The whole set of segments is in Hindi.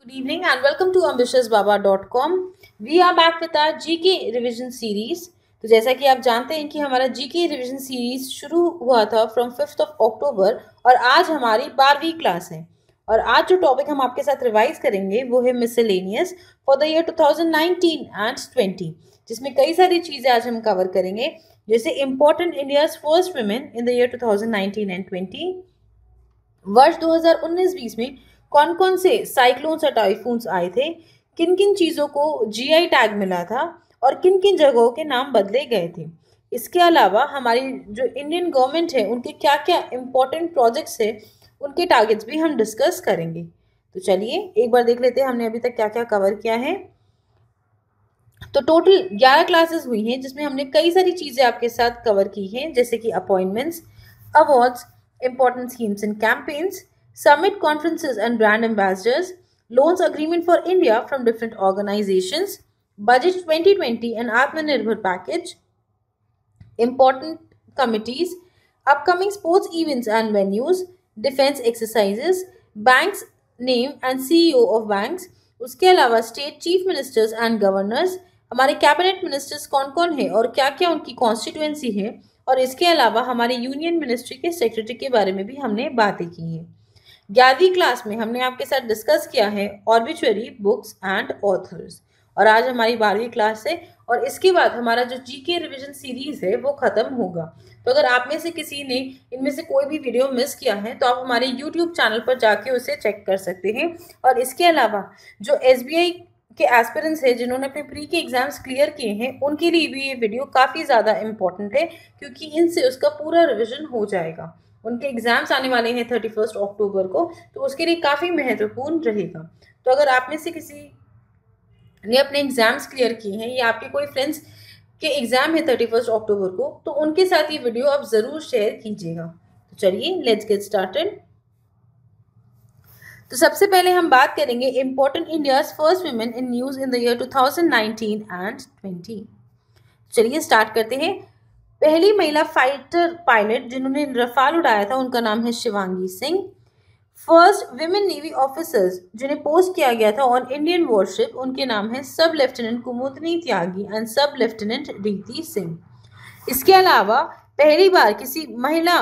Good evening and welcome to ambitiousbaba.com. We are back with our GK revision series. तो जैसा कि आप जानते हैं कि हमारा GK रिविजन सीरीज शुरू हुआ था फ्रॉम 5th of October और आज हमारी 12वीं क्लास है और आज जो टॉपिक हम आपके साथ रिवाइज करेंगे वो है miscellaneous for the year 2019 and 20, जिसमें कई सारी चीज़ें आज हम कवर करेंगे, जैसे important India's first women in the year 2019 and 20, वर्ष 2019-20 में कौन कौन से साइक्लोन्स और टाइफून्स आए थे, किन किन चीज़ों को जीआई टैग मिला था और किन किन जगहों के नाम बदले गए थे। इसके अलावा हमारी जो इंडियन गवर्नमेंट है उनके क्या क्या इम्पोर्टेंट प्रोजेक्ट्स है उनके टारगेट्स भी हम डिस्कस करेंगे। तो चलिए एक बार देख लेते हैं हमने अभी तक क्या क्या कवर किया है। तो टोटल 11 क्लासेस हुई हैं जिसमें हमने कई सारी चीज़ें आपके साथ कवर की हैं, जैसे कि appointments, awards, important schemes and campaigns, summit conferences and brand ambassadors, loans agreement for India from different organizations, budget 2020 and Atmanirbhar package, important committees, upcoming sports events and venues, defense exercises, banks name and CEO of banks, उसके अलावा state chief ministers and governors, हमारे कैबिनेट मिनिस्टर्स कौन कौन है और क्या क्या उनकी कॉन्स्टिट्यूएंसी है, और इसके अलावा हमारे यूनियन मिनिस्ट्री के सेक्रेटरी के बारे में भी हमने बातें की हैं। 11वीं क्लास में हमने आपके साथ डिस्कस किया है ऑर्बिचुअरी बुक्स एंड ऑथर्स, और आज हमारी 12वीं क्लास है और इसके बाद हमारा जो जीके रिवीजन सीरीज है वो खत्म होगा। तो अगर आप में से किसी ने इनमें से कोई भी वीडियो मिस किया है तो आप हमारे यूट्यूब चैनल पर जाके उसे चेक कर सकते हैं। और इसके अलावा जो एसबीआई के एस्पिरेंट्स हैं जिन्होंने अपने प्री के एग्जाम्स क्लियर किए हैं उनके लिए भी ये वीडियो काफ़ी ज़्यादा इंपॉर्टेंट है, क्योंकि इनसे उसका पूरा रिविजन हो जाएगा। उनके एग्जाम्स आने वाले हैं 31 अक्टूबर को, तो उसके लिए काफ़ी महत्वपूर्ण रहेगा। तो अगर आप में से किसी ने अपने एग्जाम्स क्लियर किए हैं या आपके कोई फ्रेंड्स के एग्जाम है 31 अक्टूबर को, तो उनके साथ ये वीडियो आप ज़रूर शेयर कीजिएगा। तो चलिए लेट्स गेट स्टार्टेड। तो सबसे पहले हम बात करेंगे important India's first women in news in the year 2019 and 20। चलिए स्टार्ट करते हैं। पहली महिला फाइटर पायलट जिन्होंने रफाल उड़ाया था उनका नाम है Shivangi Singh. First women navy officers जिन्हें पोस्ट किया गया था ऑन इंडियन वॉरशिप उनके नाम है सब लेफ्टिनेंट कुमुदनी त्यागी एंड सब लेफ्टिनेंट रीति सिंह। इसके अलावा पहली बार किसी महिला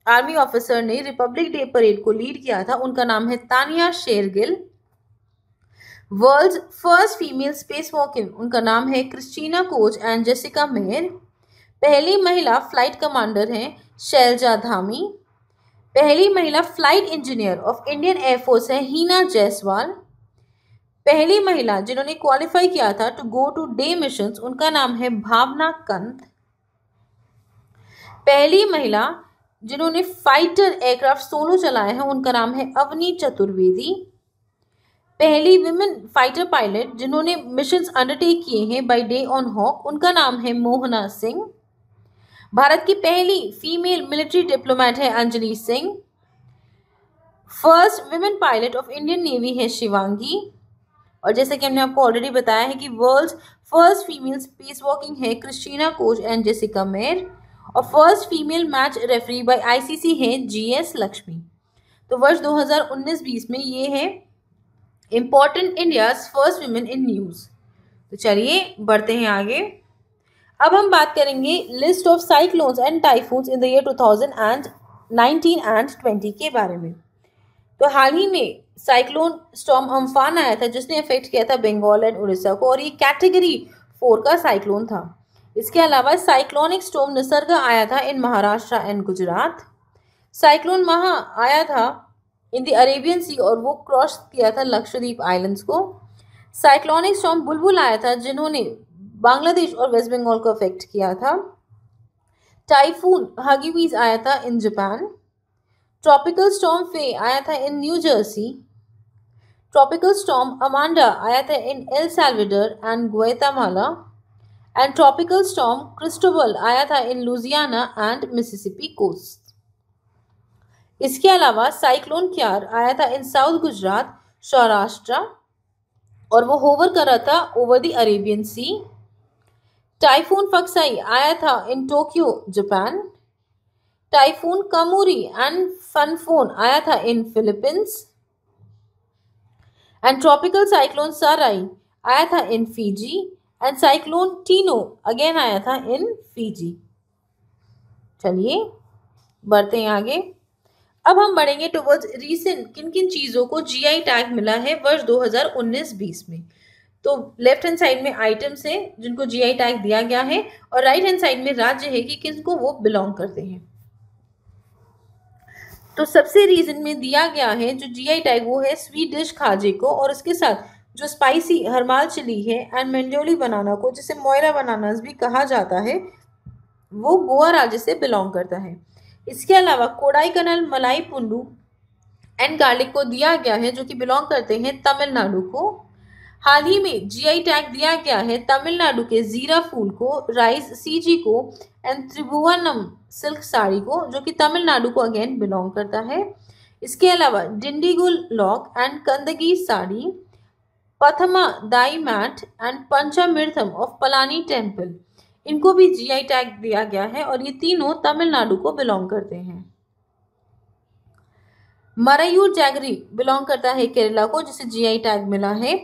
आर्मी ऑफिसर ने रिपब्लिक डे परेड को लीड किया था, उनका नाम है Tania Shergill. World's first female space walking, उनका नाम है Christina Koch and Jessica Meir. पहली महिला फ्लाइट कमांडर हैं शैलजा धामी। पहली महिला flight engineer of Indian air force है हीना जायसवाल। पहली महिला जिन्होंने क्वालिफाई किया था to go to day missions, उनका नाम है भावना कंत। पहली महिला जिन्होंने फाइटर एयरक्राफ्ट सोलो चलाया है उनका नाम है अवनी चतुर्वेदी। पहली विमेन फाइटर पायलट जिन्होंने मिशंस अंडरटेक किए हैं बाय डे ऑन हॉक, उनका नाम है मोहना सिंह। भारत की पहली फीमेल मिलिट्री डिप्लोमेट है Anjali Singh. First women pilot of Indian navy है शिवांगी। और जैसे कि हमने आपको ऑलरेडी बताया है कि world's first female space walking है Christina Koch and Jessica Meir, और first female match referee by ICC है जीएस लक्ष्मी। तो वर्ष 2019-20 में ये है important India's first women in news. तो चलिए बढ़ते हैं आगे। अब हम बात करेंगे list of cyclones and typhoons in the year 2019 and 20 के बारे में। तो हाल ही में साइक्लोन स्टॉर्म अम्फान आया था जिसने इफेक्ट किया था बंगाल एंड उड़ीसा को, और ये कैटेगरी 4 का साइक्लोन था। इसके अलावा साइक्लोनिक स्टॉर्म निसर्ग आया था इन महाराष्ट्र एंड गुजरात। साइक्लोन महा आया था इन द अरेबियन सी और वो क्रॉस किया था लक्षद्वीप आइलैंड्स को। साइक्लोनिक स्टॉर्म बुलबुल आया था जिन्होंने बांग्लादेश और वेस्ट बंगाल को अफेक्ट किया था। टाइफून हगीबीज आया था in Japan. Tropical storm Fay आया था in New Jersey. Tropical storm Amanda आया था in El Salvador and Guatemala. And tropical storm Cristobal आया था in Louisiana and Mississippi coast. इसके अलावा साइक्लोन क्यार आया था इन साउथ गुजरात सौराष्ट्र और वो होवर कर रहा था over the Arabian sea. Typhoon Faxai आया था in Tokyo Japan. Typhoon Kammuri and Phanfone आया था in Philippines. And tropical cyclone Sarai आया था in Fiji, and cyclone Tino again आया था इन फीजी। चलिए बढ़ते हैं आगे। अब हम बढ़ेंगे टुवर्ड्स रीसेंट किन किन चीज़ों को जीआई टैग मिला है वर्ष 2019-20 में। तो लेफ्ट हैंड साइड में आइटम्स हैं जिनको जीआई टैग दिया गया है, और राइट हैंड साइड में राज्य है कि किनको वो बिलोंग करते हैं। तो सबसे रीजन में दिया गया है जो जीआई टैग वो है स्वीट डिश खाजे को, और उसके साथ जो स्पाइसी हरमाल चिली है एंड मेंडोली बनाना को, जिसे मोयरा बनानास भी कहा जाता है, वो गोवा राज्य से बिलोंग करता है। इसके अलावा कोडाईकनाल मलाई पुंडू एंड गार्लिक को दिया गया है जो कि बिलोंग करते हैं तमिलनाडु को। हाल ही में जीआई टैग दिया गया है तमिलनाडु के जीरा फूल को, राइस सीजी को एंड त्रिभुवनम सिल्क साड़ी को, जो कि तमिलनाडु को अगेन बिलोंग करता है। इसके अलावा Dindigul lock and Kandangi sari, Pattamadai mat and Panchamirtham of Palani temple, इनको भी जीआई टैग दिया गया है और ये तीनों तमिलनाडु को बिलोंग करते हैं। मरायूर जैगरी बिलोंग करता है केरला को, जिसे जीआई टैग मिला है।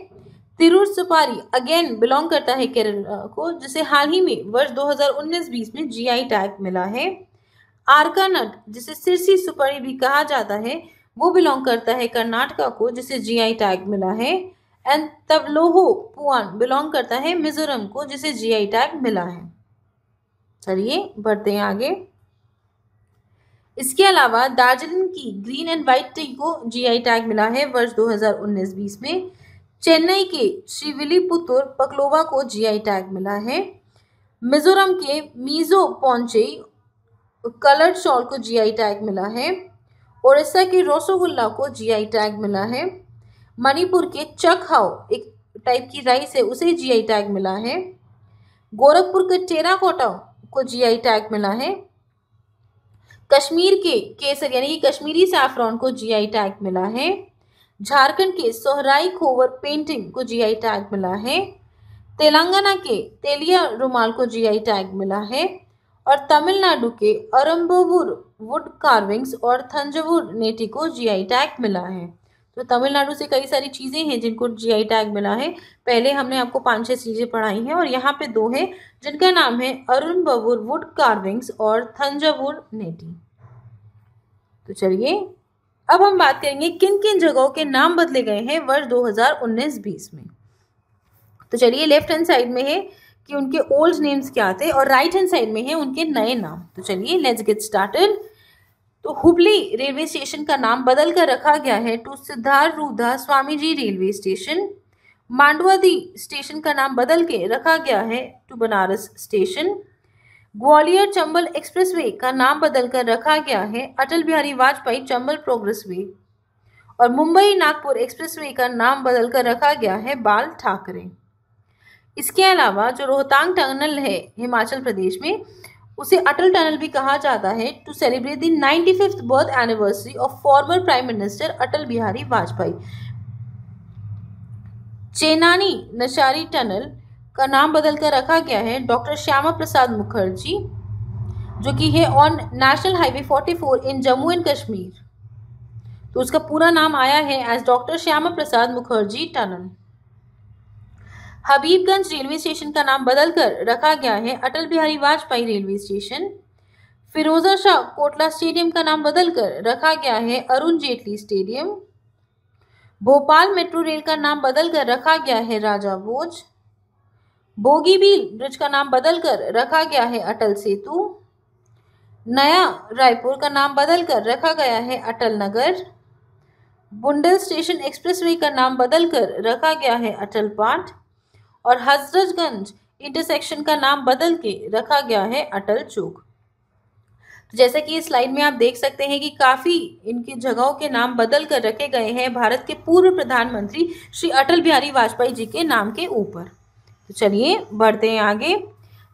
तिरुर सुपारी अगेन बिलोंग करता है केरला को, जिसे हाल ही में वर्ष 2019-20 में जीआई टैग मिला है। आरका नट, जिसे सिरसी सुपारी भी कहा जाता है, वो बिलोंग करता है कर्नाटका को, जिसे जीआई टैग मिला है। एंड तवलोहो पुआन बिलोंग करता है मिजोरम को, जिसे जीआई टैग मिला है। चलिए बढ़ते हैं आगे। इसके अलावा दार्जिलिंग की ग्रीन एंड व्हाइट टी को जीआई टैग मिला है वर्ष 2019-20 में। चेन्नई के श्रीविल्लीपुतुर पकलोवा को जीआई टैग मिला है। मिजोरम के मीजो पोंचेई कलर्ड शॉल को जीआई टैग मिला है। ओडिशा के रसगुल्ला को जीआई टैग मिला है। मणिपुर के चकहाओ एक टाइप की राइस है, उसे जीआई टैग मिला है। गोरखपुर के टेराकोटा को जीआई टैग मिला है। कश्मीर के केसर यानी कि कश्मीरी सैफरॉन को जीआई टैग मिला है। झारखंड के सोहराई खोवर पेंटिंग को जीआई टैग मिला है। तेलंगाना के तेलिया रुमाल को जीआई टैग मिला है। और तमिलनाडु के अरंबवूर वुड कार्विंग्स और थंजावुर नेटी को जीआई टैग मिला है। तो तमिलनाडु से कई सारी चीज़ें हैं जिनको जीआई टैग मिला है। पहले हमने आपको 5-6 चीज़ें पढ़ाई हैं और यहाँ पे 2 हैं जिनका नाम है अरुणबवूर वुड कार्विंग्स और थंजावुर नेटी। तो चलिए अब हम बात करेंगे किन किन जगहों के नाम बदले गए हैं वर्ष 2019-20 में। तो चलिए लेफ्ट हैंड साइड में है कि उनके ओल्ड नेम्स क्या थे और राइट हैंड साइड में है उनके नए नाम। तो चलिए लेट्स गेट स्टार्टेड। तो हुबली रेलवे स्टेशन का नाम बदल कर रखा गया है to Siddharoodha Swamiji railway station. Manduadih station का नाम बदल के रखा गया है to Banaras station. Gwalior Chambal expressway का नाम बदलकर रखा गया है अटल बिहारी वाजपेयी चंबल प्रोग्रेस वे। और मुंबई नागपुर एक्सप्रेसवे का नाम बदलकर रखा गया है बाल ठाकरे। इसके अलावा जो रोहतांग टनल है हिमाचल प्रदेश में, उसे अटल टनल भी कहा जाता है to celebrate the 95th birth anniversary of former prime minister Atal Bihari Vajpayee. Chenani Nashri tunnel का नाम बदलकर रखा गया है डॉक्टर श्यामा प्रसाद मुखर्जी, जो कि है on national highway 44 in Jammu and Kashmir. तो उसका पूरा नाम आया है as doctor Shyama Prasad Mukherjee tunnel. Habibganj railway station का नाम बदलकर रखा गया है Atal Bihari Vajpayee railway station. Feroz Shah Kotla stadium का नाम बदलकर रखा गया है Arun Jaitley stadium. Bhopal metro rail का नाम बदलकर रखा गया है राजा भोज। बोगीबील ब्रिज का नाम बदलकर रखा गया है अटल सेतु। नया रायपुर का नाम बदलकर रखा गया है अटल नगर। बुंडल स्टेशन एक्सप्रेसवे का नाम बदलकर रखा गया है अटल पाठ। और हजरतगंज इंटरसेक्शन का नाम बदल के रखा गया है अटल चौक। तो जैसा कि इस स्लाइड में आप देख सकते हैं कि काफ़ी इनकी जगहों के नाम बदल कर रखे गए हैं भारत के पूर्व प्रधानमंत्री श्री अटल बिहारी वाजपेयी जी के नाम के ऊपर। तो चलिए बढ़ते हैं आगे।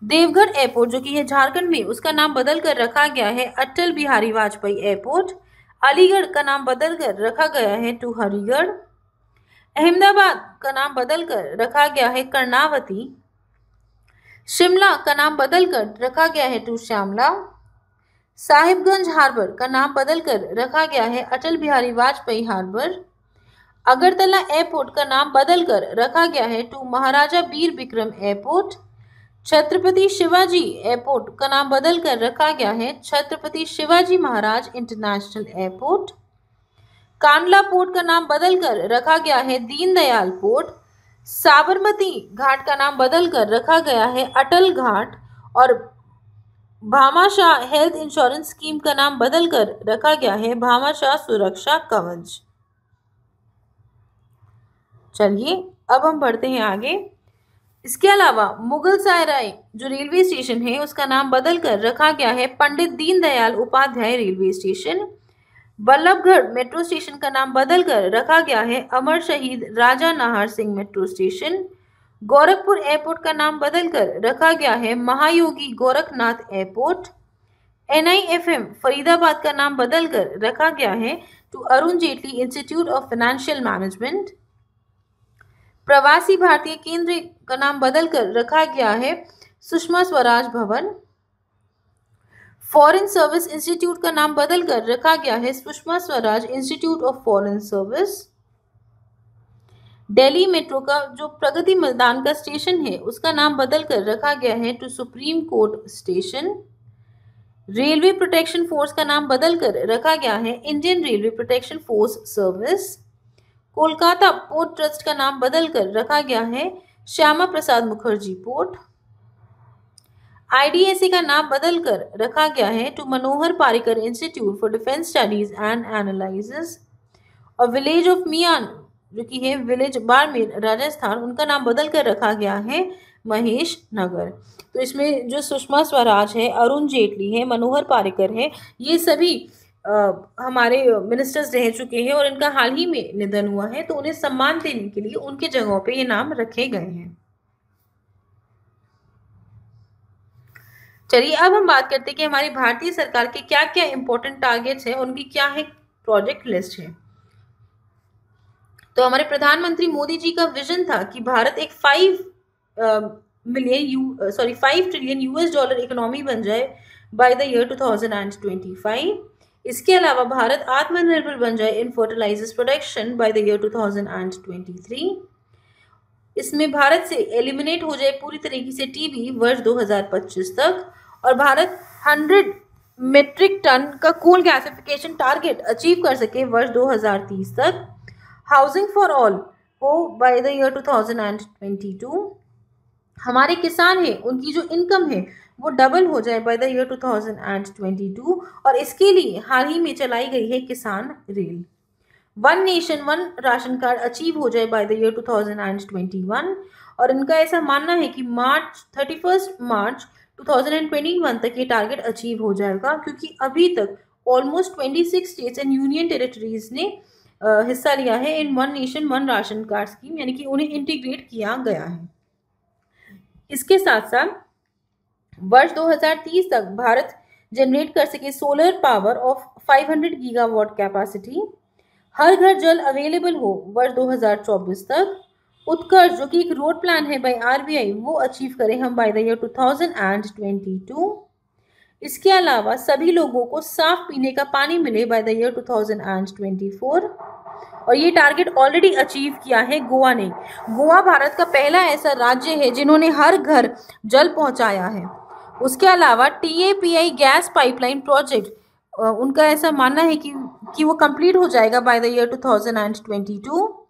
देवघर एयरपोर्ट जो कि है झारखंड में, उसका नाम बदल कर रखा गया है अटल बिहारी वाजपेयी एयरपोर्ट। अलीगढ़ का नाम बदल कर रखा गया है टू हरिगढ़। अहमदाबाद का नाम बदलकर रखा गया है कर्णावती। शिमला का नाम बदलकर रखा गया है टू श्यामला। साहिबगंज हार्बर का नाम बदलकर रखा गया है अटल बिहारी वाजपेयी हार्बर। अगरतला एयरपोर्ट का नाम बदलकर रखा गया है to Maharaja Vir Vikram airport. Chhatrapati Shivaji airport का नाम बदलकर रखा गया है Chhatrapati Shivaji Maharaj international airport. Kandla port का नाम बदलकर रखा गया है दीनदयाल पोर्ट। साबरमती घाट का नाम बदलकर रखा गया है अटल घाट। और भामाशाह हेल्थ इंश्योरेंस स्कीम का नाम बदलकर रखा गया है भामाशाह सुरक्षा कवच। चलिए अब हम बढ़ते हैं आगे। इसके अलावा मुगल सराय जो रेलवे स्टेशन है उसका नाम बदलकर रखा गया है Pandit Deendayal Upadhyaya railway station. Ballabhgarh metro station का नाम बदलकर रखा गया है Amar Shaheed Raja Nahar Singh metro station. Gorakhpur airport का नाम बदलकर रखा गया है महायोगी गोरखनाथ एयरपोर्ट। NIFM फरीदाबाद का नाम बदलकर रखा गया है to Arun Jaitley institute of financial management. Pravasi Bharatiya केंद्र का नाम बदलकर रखा गया है सुषमा स्वराज भवन। फॉरेन सर्विस इंस्टीट्यूट का नाम बदलकर रखा गया है Sushma Swaraj institute of foreign service. Delhi metro का जो प्रगति मैदान का स्टेशन है उसका नाम बदलकर रखा गया है to supreme court station. Railway protection force का नाम बदलकर रखा गया है Indian railway protection force service. Kolkata port trust का नाम बदलकर रखा गया है श्यामा प्रसाद मुखर्जी पोर्ट। IDSA का नाम बदलकर रखा गया है to Manohar Parrikar institute for defence studies and analysis. और विलेज ऑफ मियान जो कि है विलेज बाड़मेर राजस्थान उनका नाम बदलकर रखा गया है महेश नगर। तो इसमें जो सुषमा स्वराज है, अरुण जेटली है, मनोहर पारिकर है, ये सभी हमारे मिनिस्टर्स रह चुके हैं और इनका हाल ही में निधन हुआ है, तो उन्हें सम्मान देने के लिए उनके जगहों पे ये नाम रखे गए हैं। चलिए अब हम बात करते हैं कि हमारी भारतीय सरकार के क्या क्या इंपॉर्टेंट टारगेट्स हैं, उनकी क्या है प्रोजेक्ट लिस्ट है। तो हमारे प्रधानमंत्री मोदी जी का विजन था कि भारत एक 5 ट्रिलियन US डॉलर इकोनॉमी बन जाए बाय द ईयर 2025। इसके अलावा भारत आत्मनिर्भर बन जाए in fertilisers production by the year 2023। इसमें भारत से एलिमिनेट हो जाए पूरी तरीके से टीबी वर्ष 2025 तक। और भारत 100 मेट्रिक टन का कोल गैसिफिकेशन टारगेट अचीव कर सके वर्ष 2030 तक। हाउसिंग फॉर ऑल हो बाय द ईयर 2022। हमारे किसान हैं उनकी जो इनकम है वो डबल हो जाए बाय द ईयर 2022। और इसके लिए हाल ही में चलाई गई है किसान rail. 1 nation 1 ration card achieve हो जाए बाय द ईयर 2021। और इनका ऐसा मानना है कि 31 मार्च 2021 तक ये टारगेट अचीव हो जाएगा, क्योंकि अभी तक almost 26 states and union territories ने हिस्सा लिया है इन 1 नेशन 1 राशन कार्ड स्कीम, यानी कि उन्हें इंटीग्रेट किया गया है। इसके साथ साथ वर्ष 2030 तक भारत जनरेट कर सके solar power of 500 gigawatt capacity. Har Ghar Jal available हो वर्ष 2024 तक। उत्कर्ष जो कि एक रोड प्लान है बाय RBI वो अचीव करें हम बाय द ईयर 2022। इसके अलावा सभी लोगों को साफ पीने का पानी मिले बाय द ईयर 2024। और ये टारगेट ऑलरेडी अचीव किया है गोवा ने। गोवा भारत का पहला ऐसा राज्य है जिन्होंने हर घर जल पहुंचाया है। उसके अलावा TAPI गैस पाइपलाइन प्रोजेक्ट उनका ऐसा मानना है कि वो कंप्लीट हो जाएगा बाय द ईयर 2022।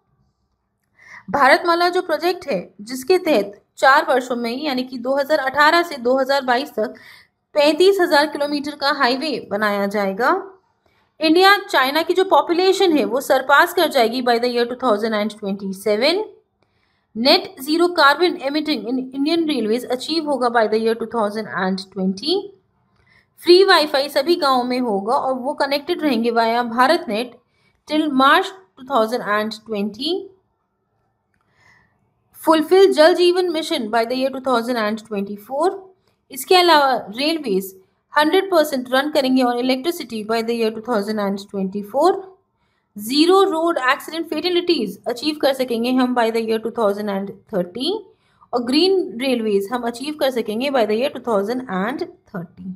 भारतमाला जो प्रोजेक्ट है जिसके तहत 4 वर्षों में यानी कि 2018 से 2022 तक 35,000 किलोमीटर का हाईवे बनाया जाएगा। इंडिया चाइना की जो पॉपुलेशन है वो सरपास कर जाएगी by the year 2027। Net zero carbon emitting in Indian railways achieve होगा by the year 2020। Free WiFi सभी गांवों में होगा और वो कनेक्टेड रहेंगे via Bharat net till March 2020। Fulfil Jal Jeevan mission by the year 2024। इसके अलावा रेलवेज 100% रन करेंगे on electricity by the year 2024। Zero road accident fatalities achieve कर सकेंगे हम बाय द ईयर 2030। और ग्रीन रेलवेज हम अचीव कर सकेंगे बाय द ईयर 2030।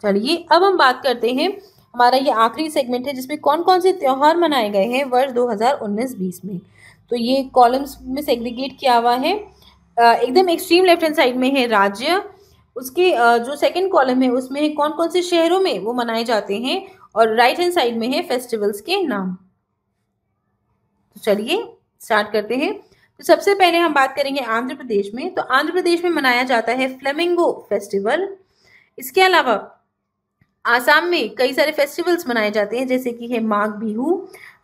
चलिए अब हम बात करते हैं हमारा ये आखिरी सेगमेंट है जिसमें कौन कौन से त्योहार मनाए गए हैं वर्ष 2019-20 में। तो ये कॉलम्स में सेग्रीगेट किया हुआ है। एकदम एक्सट्रीम लेफ्ट हैंड साइड में है राज्य, उसके जो सेकंड कॉलम है उसमें है कौन कौन से शहरों में वो मनाए जाते हैं, और राइट हैंड साइड में है फेस्टिवल्स के नाम। तो चलिए स्टार्ट करते हैं। तो सबसे पहले हम बात करेंगे आंध्र प्रदेश में। तो आंध्र प्रदेश में मनाया जाता है फ्लेमिंगो फेस्टिवल। इसके अलावा आसाम में कई सारे फेस्टिवल्स मनाए जाते हैं जैसे कि है माघ बिहू,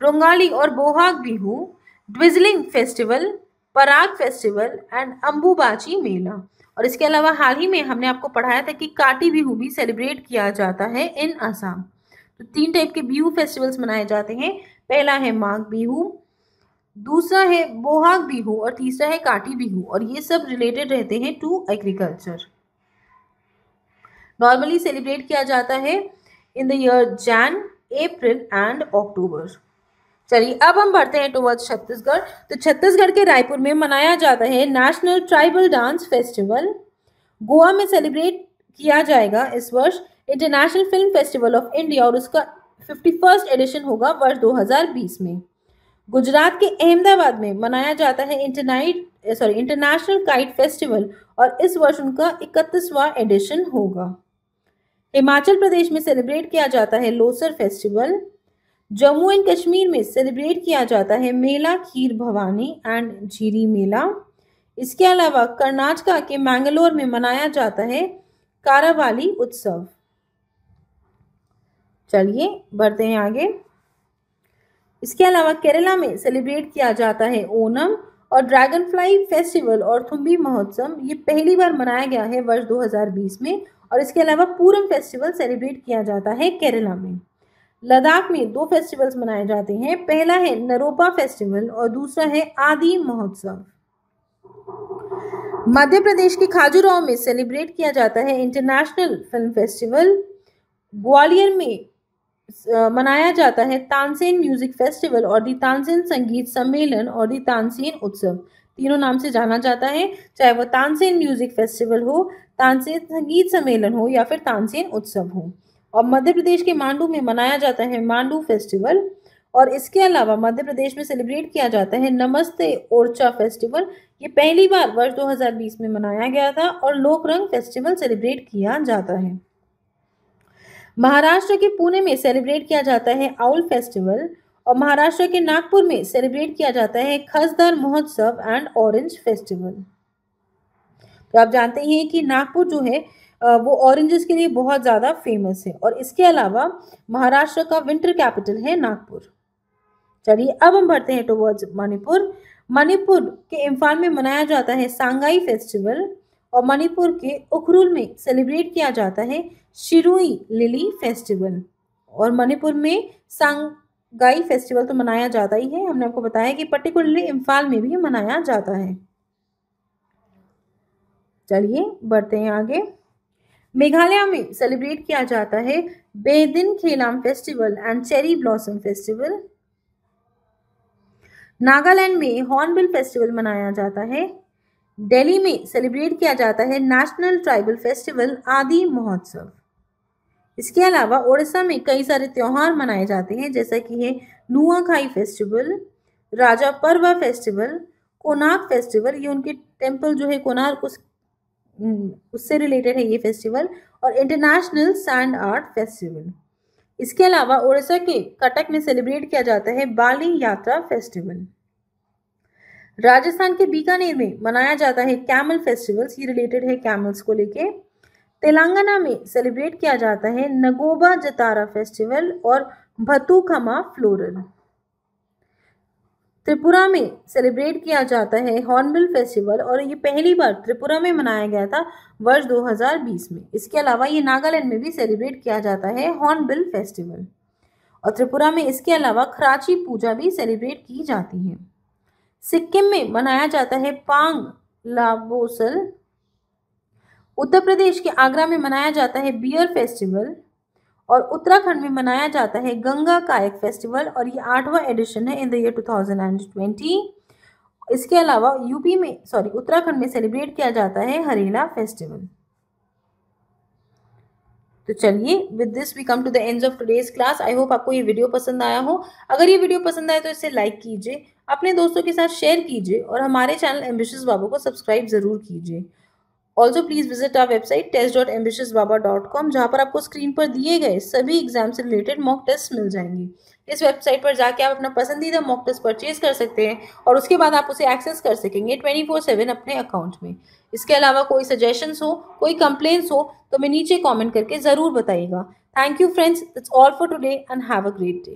रोंगाली और Bohag Bihu, Dwijing festival, Parag festival and Ambubachi Mela. और इसके अलावा हाल ही में हमने आपको पढ़ाया था कि काटी बिहू भी सेलिब्रेट किया जाता है इन आसाम। तो 3 टाइप के बिहू फेस्टिवल्स मनाए जाते हैं। पहला है माघ बिहू, दूसरा है बोहाग बिहू और तीसरा है काटी बिहू, और ये सब रिलेटेड रहते हैं टू एग्रीकल्चर। नॉर्मली सेलिब्रेट किया जाता है इन द ईयर जैन, अप्रैल एंड अक्टूबर। चलिए अब हम बढ़ते हैं टुवर्ड्स छत्तीसगढ़। तो छत्तीसगढ़ के रायपुर में मनाया जाता है national tribal dance festival. Goa में सेलिब्रेट किया जाएगा इस वर्ष international film festival of India, और उसका 51st एडिशन होगा वर्ष 2020 में। गुजरात के अहमदाबाद में मनाया जाता है इंटरनेशनल काइट फेस्टिवल, और इस वर्ष उनका 31वां एडिशन होगा। हिमाचल प्रदेश में सेलिब्रेट किया जाता है लोसर फेस्टिवल। जम्मू एंड कश्मीर में सेलिब्रेट किया जाता है मेला खीर भवानी एंड झीरी मेला। इसके अलावा कर्नाटक के मैंगलोर में मनाया जाता है कारावाली उत्सव। चलिए बढ़ते हैं आगे। इसके अलावा केरला में सेलिब्रेट किया जाता है ओनम और ड्रैगन फ्लाई फेस्टिवल और थुम्बी महोत्सव। ये पहली बार मनाया गया है वर्ष 2020 में। और इसके अलावा पूरम फेस्टिवल सेलिब्रेट किया जाता है केरला में। लद्दाख में 2 फेस्टिवल्स मनाए जाते हैं। पहला है नरोपा फेस्टिवल और दूसरा है आदि महोत्सव। मध्य प्रदेश के खाजुराहो में सेलिब्रेट किया जाता है इंटरनेशनल फिल्म फेस्टिवल। ग्वालियर में मनाया जाता है तानसेन म्यूजिक फेस्टिवल और दी तानसेन संगीत सम्मेलन और दी तानसेन उत्सव। तीनों नाम से जाना जाता है, चाहे वो तानसेन म्यूजिक फेस्टिवल हो, तानसेन संगीत सम्मेलन हो या फिर तानसेन उत्सव हो। और मध्य प्रदेश के मांडू में मनाया जाता है मांडू फेस्टिवल। और इसके अलावा मध्य प्रदेश में सेलिब्रेट किया जाता है नमस्ते ओरछा फेस्टिवल। ये पहली बार वर्ष 2020 में मनाया गया था और लोक रंग फेस्टिवल सेलिब्रेट किया जाता है। महाराष्ट्र के पुणे में सेलिब्रेट किया जाता है आउल फेस्टिवल, और महाराष्ट्र के नागपुर में सेलिब्रेट किया जाता है खसदार महोत्सव एंड ऑरेंज फेस्टिवल। तो आप जानते हैं कि नागपुर जो है वो ऑरेंजेस के लिए बहुत ज़्यादा फेमस है, और इसके अलावा महाराष्ट्र का विंटर कैपिटल है नागपुर। चलिए अब हम बढ़ते हैं टुवर्ड्स मणिपुर। मणिपुर के इम्फाल में मनाया जाता है सांगाई फेस्टिवल, और मणिपुर के उखरुल में सेलिब्रेट किया जाता है शिरुई लिली फेस्टिवल। और मणिपुर में सांगाई फेस्टिवल तो मनाया जाता ही है, हमने आपको बताया कि पर्टिकुलरली इम्फाल में भी मनाया जाता है। चलिए बढ़ते हैं आगे। मेघालय में सेलिब्रेट किया जाता है Behdienkhlam festival and cherry blossom festival. Nagaland में हॉर्नबिल फेस्टिवल मनाया जाता है। दिल्ली में सेलिब्रेट किया जाता है नेशनल ट्राइबल फेस्टिवल आदि महोत्सव। इसके अलावा ओडिशा में कई सारे त्योहार मनाए जाते हैं जैसा कि है नुआखाई फेस्टिवल, राजा पर्वा फेस्टिवल, कोणार्क फेस्टिवल, ये उनके टेम्पल जो है कोणार्क उससे रिलेटेड है ये फेस्टिवल, और इंटरनेशनल सैंड आर्ट फेस्टिवल। इसके अलावा ओडिशा के कटक में सेलिब्रेट किया जाता है बाली यात्रा फेस्टिवल। राजस्थान के बीकानेर में मनाया जाता है कैमल फेस्टिवल्स, ये रिलेटेड है कैमल्स को लेके। तेलंगाना में सेलिब्रेट किया जाता है नगोबा जतारा फेस्टिवल और भतुखमा फ्लोरल। त्रिपुरा में सेलिब्रेट किया जाता है हॉर्नबिल फेस्टिवल, और ये पहली बार त्रिपुरा में मनाया गया था वर्ष 2020 में। इसके अलावा ये नागालैंड में भी सेलिब्रेट किया जाता है हॉर्नबिल फेस्टिवल, और त्रिपुरा में इसके अलावा खराची पूजा भी सेलिब्रेट की जाती है। सिक्किम में मनाया जाता है पांग लाबोसल। उत्तर प्रदेश के आगरा में मनाया जाता है बियर फेस्टिवल, और उत्तराखंड में मनाया जाता है गंगा कायक फेस्टिवल, और ये 8वां एडिशन है इन द ईयर 2020। इसके अलावा उत्तराखंड में सेलिब्रेट किया जाता है हरेला फेस्टिवल। तो चलिए with this we come to the end of today's class. I hope आपको ये वीडियो पसंद आया हो। अगर ये वीडियो पसंद आए तो इसे लाइक कीजिए, अपने दोस्तों के साथ शेयर कीजिए और हमारे चैनल एम्बिशियस बाबा को सब्सक्राइब जरूर कीजिए। Also please visit our website test.ambitiousbaba.com, जहाँ पर आपको स्क्रीन पर दिए गए सभी एग्जाम से रिलेटेड मॉक टेस्ट मिल जाएंगे। इस वेबसाइट पर जाके आप अपना पसंदीदा मॉक टेस्ट परचेज कर सकते हैं और उसके बाद आप उसे एक्सेस कर सकेंगे 24/7 अपने अकाउंट में। इसके अलावा कोई सजेशंस हो, कोई कंप्लेंट्स हो तो मैं नीचे कॉमेंट करके ज़रूर बताइएगा। Thank you friends, that's all for today and have a great day.